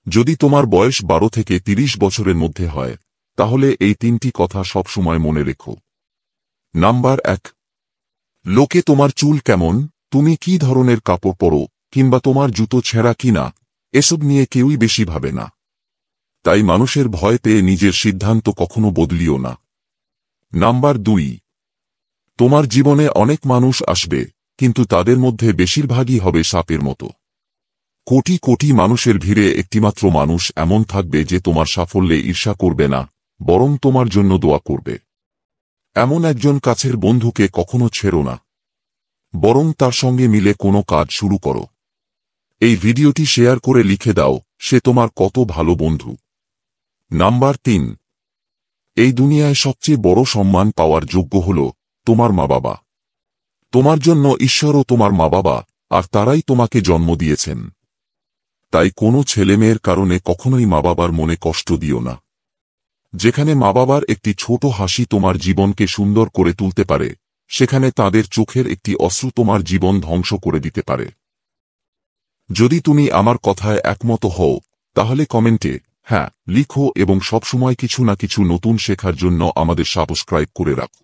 যদি তোমার বয়স 12 থেকে 30 বছরের মধ্যে হয় তাহলে এই 3টি কথা সবসময় মনে রেখো। নাম্বার 1, লোকে তোমার চুল কেমন, তুমি কি ধরনের কাপড় পরো, কিংবা তোমার জুতো ছেঁড়া কিনা, এসব নিয়ে কেউই বেশি ভাবে না। তাই মানুষের ভয় পেয়ে নিজের সিদ্ধান্ত কখনো বদলিও না। নাম্বার 2, তোমার জীবনে অনেক মানুষ আসবে, কিন্তু তাদের মধ্যে বেশিরভাগই হবে সাপের মতো। কোটি কোটি মানুষের ভিড়ে একটিমাত্র মানুষ এমন থাকবে যে তোমার সাফল্যে ঈর্ষা করবে না, বরং তোমার জন্য দোয়া করবে। এমন একজন কাছের বন্ধুকে কখনো ছেড়ো না, বরং তার সঙ্গে মিলে কোনো কাজ শুরু করো। এই ভিডিওটি শেয়ার করে লিখে দাও সে তোমার কত ভালো বন্ধু। নাম্বার 3, এই দুনিয়ায় সবচেয়ে বড় সম্মান পাওয়ার যোগ্য হল তোমার মা বাবা। তোমার জন্য ঈশ্বরও তোমার মা বাবা, আর তারাই তোমাকে জন্ম দিয়েছেন। তাই কোনো ছেলেমেয়ের কারণে কখনোই মা বাবার মনে কষ্ট দিও না। যেখানে মা বাবার একটি ছোট হাসি তোমার জীবনকে সুন্দর করে তুলতে পারে, সেখানে তাদের চোখের একটি অশ্রু তোমার জীবন ধ্বংস করে দিতে পারে। যদি তুমি আমার কথায় একমত হও তাহলে কমেন্টে হ্যাঁ লিখো এবং সবসময় কিছু না কিছু নতুন শেখার জন্য আমাদের সাবস্ক্রাইব করে রাখো।